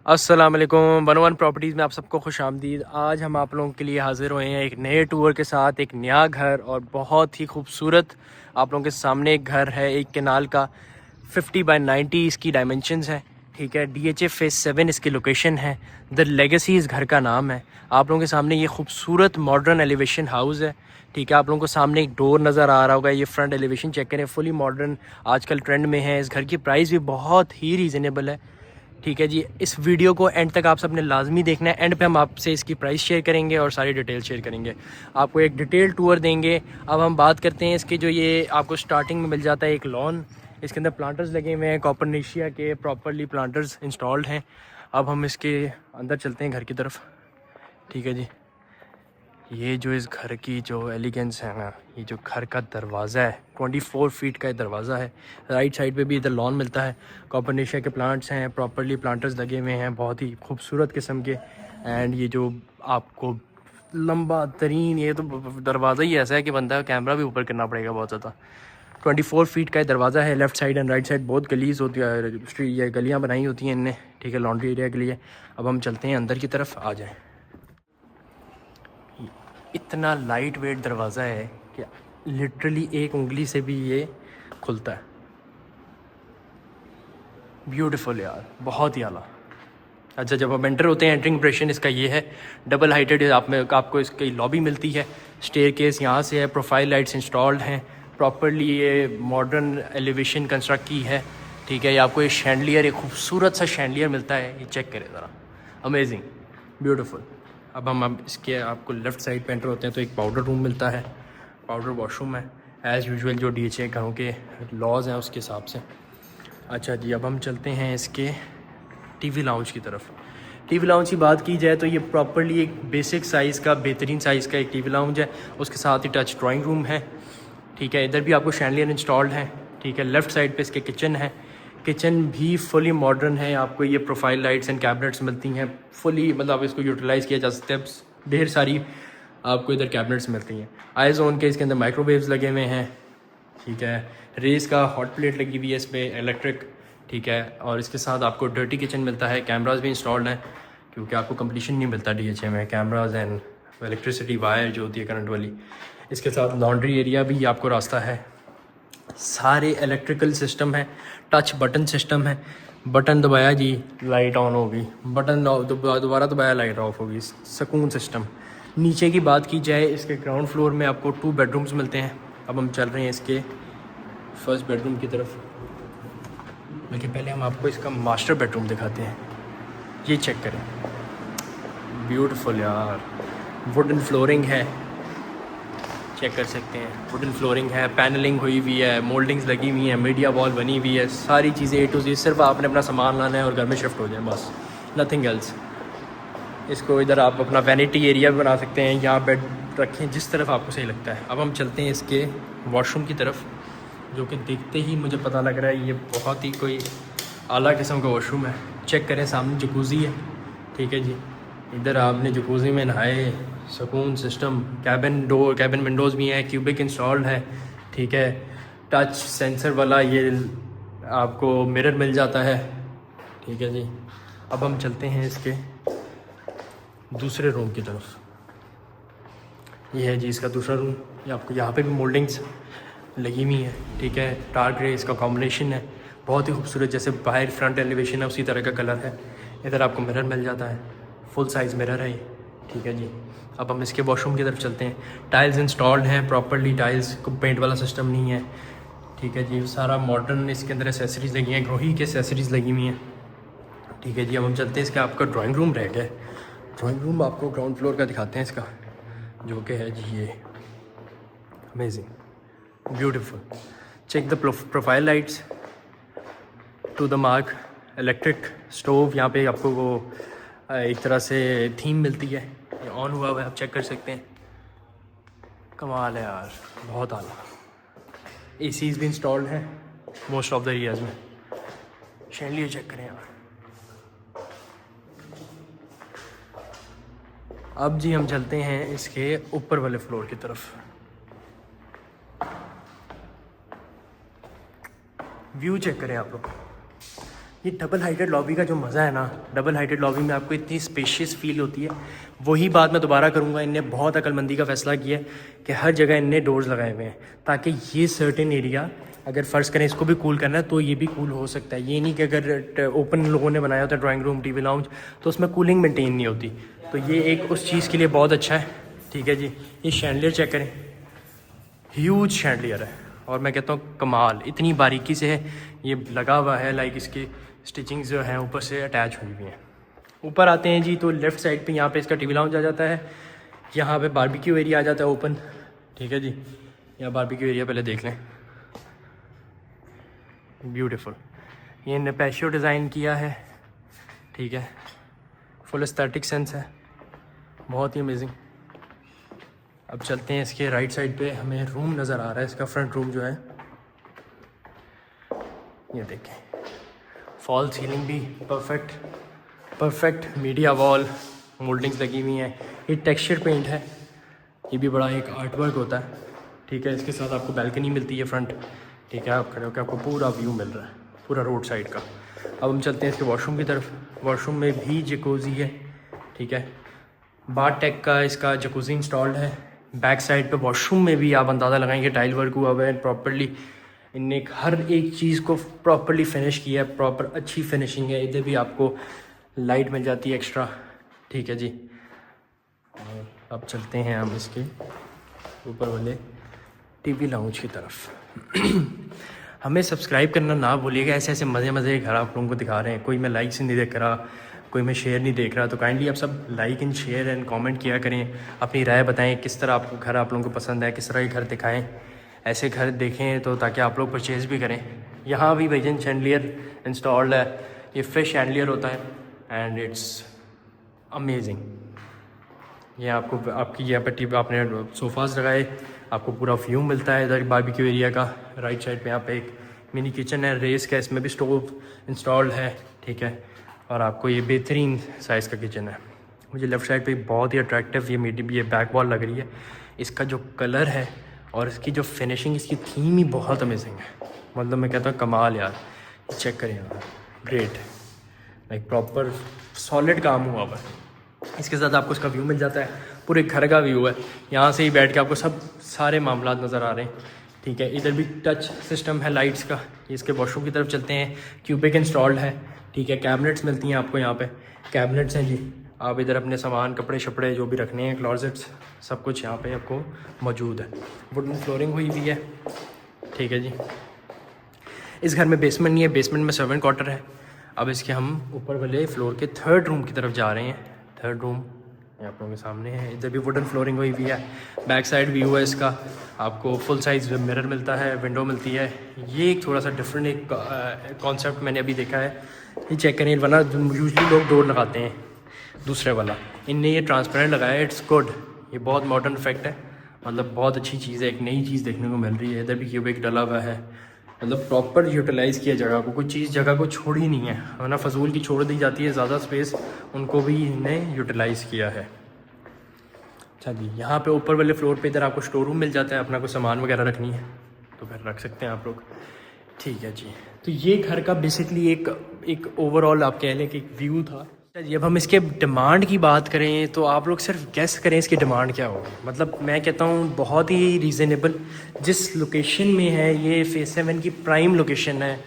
अस्सलाम वालेकुम। 101 प्रॉपर्टीज़ में आप सबको खुश आमदीद। आज हम आप लोगों के लिए हाज़िर हुए हैं एक नए टूर के साथ, एक नया घर और बहुत ही खूबसूरत आप लोगों के सामने एक घर है। एक केनाल का 50 बाई 90 इसकी डायमेंशंस है। ठीक है, DHA फेज़ 7 इसकी लोकेशन है। द लेगेसी इस घर का नाम है। आप लोगों के सामने ये खूबसूरत मॉडर्न एलिवेशन हाउस है। ठीक है, आप लोगों को सामने एक डोर नज़र आ रहा होगा। ये फ्रंट एलिवेशन चेक करें, फुली मॉडर्न आजकल ट्रेंड में है। इस घर की प्राइस भी बहुत ही रीज़नेबल है। ठीक है जी, इस वीडियो को एंड तक आप सबने लाजमी देखना है। एंड पे हम आपसे इसकी प्राइस शेयर करेंगे और सारी डिटेल शेयर करेंगे, आपको एक डिटेल टूर देंगे। अब हम बात करते हैं इसके, जो ये आपको स्टार्टिंग में मिल जाता है एक लॉन। इसके अंदर प्लांटर्स लगे हुए हैं, कॉपरनेशिया के प्रॉपरली प्लांटर्स इंस्टॉल्ड हैं। अब हम इसके अंदर चलते हैं घर की तरफ। ठीक है जी, ये जो इस घर की जो एलिगेंस है ना, ये जो घर का दरवाज़ा है 24 फीट का दरवाज़ा है। राइट साइड पे भी इधर लॉन मिलता है, कॉपरनेशिया के प्लांट्स हैं, प्रॉपरली प्लांटर्स लगे हुए हैं बहुत ही खूबसूरत किस्म के। एंड ये जो आपको लंबा तरीन, ये तो दरवाज़ा ही ऐसा है कि बंदा कैमरा भी ऊपर करना पड़ेगा बहुत ज़्यादा। 24 फीट का दरवाज़ा है। Left side and right side बहुत गलीज होती है, स्ट्रीट ये गलियाँ बनाई होती हैं इनने। ठीक है, लॉन्ड्री एरिया के लिए। अब हम चलते हैं अंदर की तरफ, आ जाएँ। इतना लाइट वेट दरवाज़ा है कि लिटरली एक उंगली से भी ये खुलता है। ब्यूटीफुल यार, बहुत ही आला। अच्छा, जब हम एंटर होते हैं, एंट्रिंग इम्प्रेशन इसका ये है। डबल हाइटेड आपको इसकी लॉबी मिलती है। स्टेयर केस यहाँ से है, प्रोफाइल लाइट्स इंस्टॉल्ड हैं प्रॉपरली। ये मॉडर्न एलिवेशन कंस्ट्रक्ट की है। ठीक है, ये आपको ये शैंडलियर, एक खूबसूरत सा शैंडलियर मिलता है। ये चेक करें ज़रा, अमेजिंग, ब्यूटीफुल। अब इसके आपको लेफ़्ट साइड पे एंटर होते हैं तो एक पाउडर रूम मिलता है, पाउडर वॉशरूम है एज़ यूजुअल जो DHA घरों के लॉज हैं उसके हिसाब से। अच्छा जी, अब हम चलते हैं इसके TV लाउंज की तरफ। TV लाउंज की बात की जाए तो ये प्रॉपरली एक बेसिक साइज़ का, बेहतरीन साइज़ का एक TV लाउंज है। उसके साथ ही टच ड्राइंग रूम है। ठीक है, इधर भी आपको शैंडलियर इंस्टॉल्ड है। ठीक है, लेफ़्ट साइड पे इसके किचन है। किचन भी फुली मॉडर्न है। आपको ये प्रोफाइल लाइट्स एंड कैबिनेट्स मिलती हैं फुली, मतलब आप इसको यूटिलाइज़ किया जा सकता है। ढेर सारी आपको इधर कैबिनेट्स मिलती हैं। आई जोन के इसके अंदर माइक्रोवेव्स लगे हुए हैं। ठीक है, रेस का हॉट प्लेट लगी हुई है इस पर, इलेक्ट्रिक। ठीक है, और इसके साथ आपको डर्टी किचन मिलता है। कैमराज भी इंस्टॉल्ड हैं क्योंकि आपको कंप्लीशन नहीं मिलता DHA में, कैमराज एंड इलेक्ट्रिसिटी वायर जो होती है करंट वाली। इसके साथ लॉन्ड्री एरिया भी आपको रास्ता है। सारे इलेक्ट्रिकल सिस्टम है, टच बटन सिस्टम है। बटन दबाया जी, लाइट ऑन होगी, बटन दोबारा दबाया, लाइट ऑफ होगी। सुकून सिस्टम। नीचे की बात की जाए, इसके ग्राउंड फ्लोर में आपको 2 बेडरूम्स मिलते हैं। अब हम चल रहे हैं इसके फर्स्ट बेडरूम की तरफ, लेकिन पहले हम आपको इसका मास्टर बेडरूम दिखाते हैं। ये चेक करें, ब्यूटीफुल यार। वुडन फ्लोरिंग है, चेक कर सकते हैं। वुडन फ्लोरिंग है, पैनलिंग हुई हुई है, मोल्डिंग्स लगी हुई हैं, मीडिया वॉल बनी हुई है, सारी चीज़ें A to Z। सिर्फ आपने अपना सामान लाना है और घर में शिफ्ट हो जाए, बस, नथिंग एल्स। इसको इधर आप अपना वैनिटी एरिया भी बना सकते हैं, यहाँ बेड रखें जिस तरफ आपको सही लगता है। अब हम चलते हैं इसके वॉशरूम की तरफ, जो कि देखते ही मुझे पता लग रहा है ये बहुत ही कोई आला किस्म का वॉशरूम है। चेक करें, सामने जकूज़ी है। ठीक है जी, इधर आपने जकूज़ी में नहाए, सुकून सिस्टम। कैबिन विंडोज़ भी हैं, क्यूबिक इंस्टॉल्ड है। ठीक है, टच सेंसर वाला ये आपको मिरर मिल जाता है। ठीक है जी, अब हम चलते हैं इसके दूसरे रूम की तरफ। ये है जी इसका दूसरा रूम। ये आपको यहाँ पे भी मोल्डिंग्स लगी हुई हैं। ठीक है, डार्क ग्रे इसका कॉम्बिनेशन है, बहुत ही खूबसूरत। जैसे बाहर फ्रंट एलिवेशन है उसी तरह का कलर है। इधर आपको मिरर मिल जाता है, फुल साइज़ मिरर है ये। ठीक है जी, अब हम इसके वॉशरूम की तरफ चलते हैं। टाइल्स इंस्टॉल्ड हैं प्रॉपरली, टाइल्स को पेंट वाला सिस्टम नहीं है। ठीक है जी, सारा मॉडर्न इसके अंदर एसेसरीज़ लगी हैं, ग्रोही की एसेसरीज़ लगी हुई हैं। ठीक है जी, अब हम चलते हैं इसका आपका ड्राइंग रूम रह गया। ड्राइंग रूम आपको ग्राउंड फ्लोर का दिखाते हैं इसका, जो कि है जी ये amazing, beautiful. Check the profile lights to the mark. Electric stove, यहाँ पे आपको वो एक तरह से थीम मिलती है, ये ऑन हुआ हुआ है, आप चेक कर सकते हैं। कमाल है यार, बहुत आला। ACs भी इंस्टॉल्ड हैं मोस्ट ऑफ द एरियाज़ में। शैंडलियर चेक करें यार। अब जी हम चलते हैं इसके ऊपर वाले फ्लोर की तरफ। व्यू चेक करें आप लोग, ये डबल हाइटेड लॉबी का जो मज़ा है ना, डबल हाइटेड लॉबी में आपको इतनी स्पेशियस फील होती है। वही बात मैं दोबारा करूँगा, इनने बहुत अक्लमंदी का फ़ैसला किया है कि हर जगह इनने डोर्स लगाए हुए हैं ताकि ये सर्टेन एरिया अगर फ़र्ज़ करें इसको भी कूल करना है तो ये भी कूल हो सकता है। ये नहीं कि अगर ओपन लोगों ने बनाया होता है ड्राइंग रूम, टीवी लाउंज, तो उसमें कूलिंग मेंटेन नहीं होती। तो ये एक उस चीज़ के लिए बहुत अच्छा है। ठीक है जी, ये शैंडलियर चेक करें, ह्यूज शैंडलियर है और मैं कहता हूँ कमाल, इतनी बारीकी से है ये लगा हुआ है। लाइक इसकी स्टिचिंग्स जो हैं ऊपर से अटैच हुई हुई हैं। ऊपर आते हैं जी तो लेफ़्ट साइड पे यहाँ पे इसका टीवी लाउंज आ जाता है, यहाँ पे बारबेक्यू एरिया आ जाता है ओपन। ठीक है जी, यहाँ बारबेक्यू एरिया पहले देख लें, ब्यूटीफुल। ये नेपेशियो डिज़ाइन किया है। ठीक है, फुल एस्थेटिक सेंस है, बहुत ही अमेजिंग। अब चलते हैं इसके राइट साइड पे, हमें रूम नज़र आ रहा है इसका फ्रंट रूम जो है। ये देखें, फॉल सीलिंग भी परफेक्ट मीडिया वॉल, मोल्डिंग्स लगी हुई हैं। ये टेक्सचर पेंट है, ये भी बड़ा एक आर्ट वर्क होता है। ठीक है, इसके साथ आपको बैल्कनी मिलती है फ्रंट। ठीक है, आप खड़े होकर आपको पूरा व्यू मिल रहा है पूरा रोड साइड का। अब हम चलते हैं इसके वॉशरूम की तरफ। वॉशरूम में भी जकूज़ी है। ठीक है, बाथ टेक का इसका जकूज़ी इंस्टॉल्ड है। बैक साइड पे वॉशरूम में भी आप अंदाज़ा लगाएंगे टाइल वर्क हुआ हुआ है प्रॉपर्ली। इनने हर एक चीज़ को प्रॉपर्ली फिनिश किया है, प्रॉपर अच्छी फिनिशिंग है। इधर भी आपको लाइट मिल जाती है एक्स्ट्रा। ठीक है जी, और अब चलते हैं हम इसके ऊपर वाले टीवी लाउंज की तरफ। हमें सब्सक्राइब करना ना भूलिएगा, ऐसे ऐसे मज़े के घर आप लोगों को दिखा रहे हैं। कोई मैं लाइक से नहीं देख रहा, कोई मैं शेयर नहीं देख रहा, तो काइंडली आप सब like and share and comment किया करें, अपनी राय बताएं किस तरह आपको घर आप लोगों को पसंद है, किस तरह के घर दिखाएं। ऐसे घर देखें तो ताकि आप लोग परचेज़ भी करें। यहाँ भी भाईजान शैंडलियर इंस्टॉल्ड है, ये फिश शैंडलियर होता है एंड इट्स अमेजिंग। ये आपको आपकी यहाँ पर आपने सोफ़ाज़ लगाए, आपको पूरा व्यू मिलता है इधर बारबेक्यू एरिया का। राइट साइड पे यहाँ पे एक मिनी किचन है रेस का, इसमें भी स्टोव इंस्टॉल्ड है। ठीक है, और आपको ये बेहतरीन साइज़ का किचन है। मुझे लेफ़्ट साइड पे बहुत ही अट्रैक्टिव ये बैक वॉल लग रही है। इसका जो कलर है और इसकी जो फिनिशिंग, इसकी थीम ही बहुत अमेजिंग है। मतलब मैं कहता हूँ कमाल यार, चेक करें यार, ग्रेट, लाइक प्रॉपर सॉलिड काम हुआ हुआ है। इसके साथ आपको इसका व्यू मिल जाता है, पूरे घर का व्यू है। यहाँ से ही बैठ के आपको सब सारे मामला नज़र आ रहे हैं। ठीक है, इधर भी टच सिस्टम है लाइट्स का। इसके वॉशरूम की तरफ चलते हैं, क्यूबिक इंस्टॉल्ड है। ठीक है, कैबिनेट्स मिलती हैं आपको यहाँ पे, कैबिनेट्स हैं जी। आप इधर अपने सामान, कपड़े शपड़े जो भी रखने हैं, क्लॉजेट्स, सब कुछ यहाँ पे आपको मौजूद है। वुडन फ्लोरिंग हुई हुई है। ठीक है जी, इस घर में बेसमेंट नहीं है, बेसमेंट में सर्वेंट क्वार्टर है। अब इसके हम ऊपर वाले फ्लोर के थर्ड रूम की तरफ जा रहे हैं। थर्ड रूम ये आप लोगों के सामने है। इधर भी वुडन फ्लोरिंग हुई हुई है। बैक साइड व्यू है इसका, आपको फुल साइज़ मिरर मिलता है, विंडो मिलती है। ये एक थोड़ा सा डिफरेंट एक कॉन्सेप्ट मैंने अभी देखा है। ये चेक करें, वरना यूजली लोग डोर लगाते हैं दूसरे वाला, इनने ये ट्रांसपेरेंट लगाया है। इट्स गुड, ये बहुत मॉडर्न इफेक्ट है, मतलब बहुत अच्छी चीज़ है, एक नई चीज़ देखने को मिल रही है। इधर भी क्यूबिक डला हुआ है, मतलब प्रॉपर यूटिलाइज़ किया जगह को, कोई चीज़ जगह को छोड़ी नहीं है, वरना फजूल की छोड़ दी जाती है ज़्यादा स्पेस, उनको भी इन्हें यूटिलाइज़ किया है। अच्छा जी, यहाँ पे ऊपर वाले फ्लोर पे इधर आपको स्टोर रूम मिल जाता है, अपना कोई सामान वगैरह रखनी है तो फिर रख सकते हैं आप लोग। ठीक है जी, तो ये घर का बेसिकली एक ओवरऑल आप कह लें कि एक व्यू था। अच्छा जी, अब हम इसके डिमांड की बात करें तो आप लोग सिर्फ गेस करें इसकी डिमांड क्या होगी। मतलब मैं कहता हूँ बहुत ही रीज़नेबल, जिस लोकेशन में है ये फेज 7 की प्राइम लोकेशन है,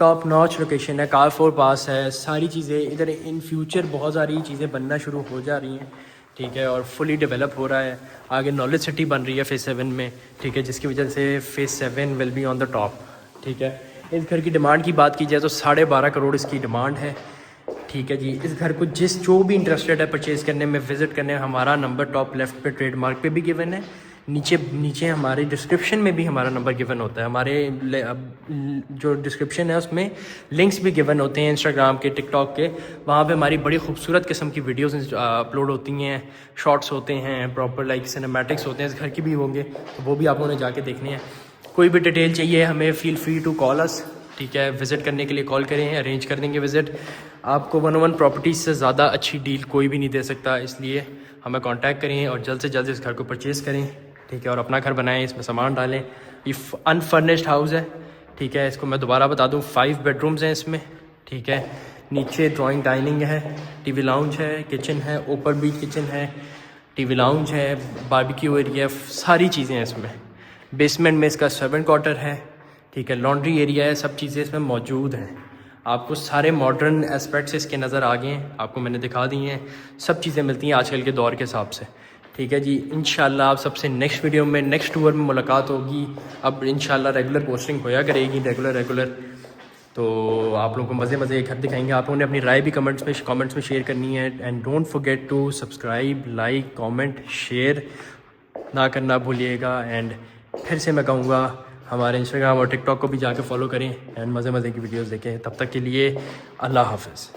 टॉप नॉच लोकेशन है, कारफोर पास है, सारी चीज़ें इधर इन फ्यूचर बहुत सारी चीज़ें बनना शुरू हो जा रही हैं। ठीक है, और फुली डेवलप हो रहा है, आगे नॉलेज सिटी बन रही है फेज 7 में। ठीक है, जिसकी वजह से phase 7 will be on the top. ठीक है, इस घर की डिमांड की बात की जाए तो 12.5 करोड़ इसकी डिमांड है। ठीक है जी, इस घर को जो भी इंटरेस्टेड है परचेज़ करने में, विज़िट करने, हमारा नंबर टॉप लेफ्ट पे ट्रेडमार्क पे भी गिवन है, नीचे हमारे डिस्क्रिप्शन में भी हमारा नंबर गिवन होता है। हमारे जो डिस्क्रिप्शन है उसमें लिंक्स भी गिवन होते हैं इंस्टाग्राम के, टिकटॉक के। वहाँ पे हमारी बड़ी खूबसूरत किस्म की वीडियोस अपलोड होती हैं, शॉर्ट्स होते हैं, प्रॉपर लाइक सिनेमैटिक्स होते हैं, इस घर की भी होंगे, तो वो भी आप लोगों ने जाके देखने हैं। कोई भी डिटेल चाहिए हमें, feel free to call us. ठीक है, विज़िट करने के लिए कॉल करें, अरेंज कर देंगे विज़िट। आपको 1-on-1 प्रॉपर्टीज़ से ज़्यादा अच्छी डील कोई भी नहीं दे सकता, इसलिए हमें कांटेक्ट करें और जल्द से जल्द इस घर को परचेज़ करें। ठीक है, और अपना घर बनाएं, इसमें सामान डालें। ये अनफर्निश्ड हाउस है। ठीक है, इसको मैं दोबारा बता दूं, 5 बेडरूम्स हैं इसमें। ठीक है। नीचे ड्राइंग डाइनिंग है, टीवी लाउंज है, किचन है, ऊपर भी किचन है, टीवी लाउंज है, बारबेक्यू एरिया, सारी चीज़ें हैं इसमें। बेसमेंट में इसका सर्वेंट क्वार्टर है, ठीक है, लॉन्ड्री एरिया है, सब चीज़ें इसमें मौजूद हैं। आपको सारे मॉडर्न एस्पेक्ट्स इसके नज़र आ गए हैं, आपको मैंने दिखा दी हैं। सब चीज़ें मिलती हैं आजकल के दौर के हिसाब से, ठीक है जी। इंशाल्लाह आप सबसे नेक्स्ट वीडियो में, नेक्स्ट टूर में मुलाकात होगी। अब इंशाल्लाह रेगुलर पोस्टिंग होया करेगी, रेगुलर। तो आप लोगों को मज़े के घर दिखाएंगे। आप लोगों ने अपनी राय भी कमेंट्स में शेयर करनी है। And don't forget to subscribe, like, comment, share ना करना भूलिएगा। एंड फिर से मैं कहूँगा हमारे इंस्टाग्राम और टिकटॉक को भी जाके फॉलो करें एंड मज़े की वीडियोस देखें। तब तक के लिए अल्लाह हाफ़िज़।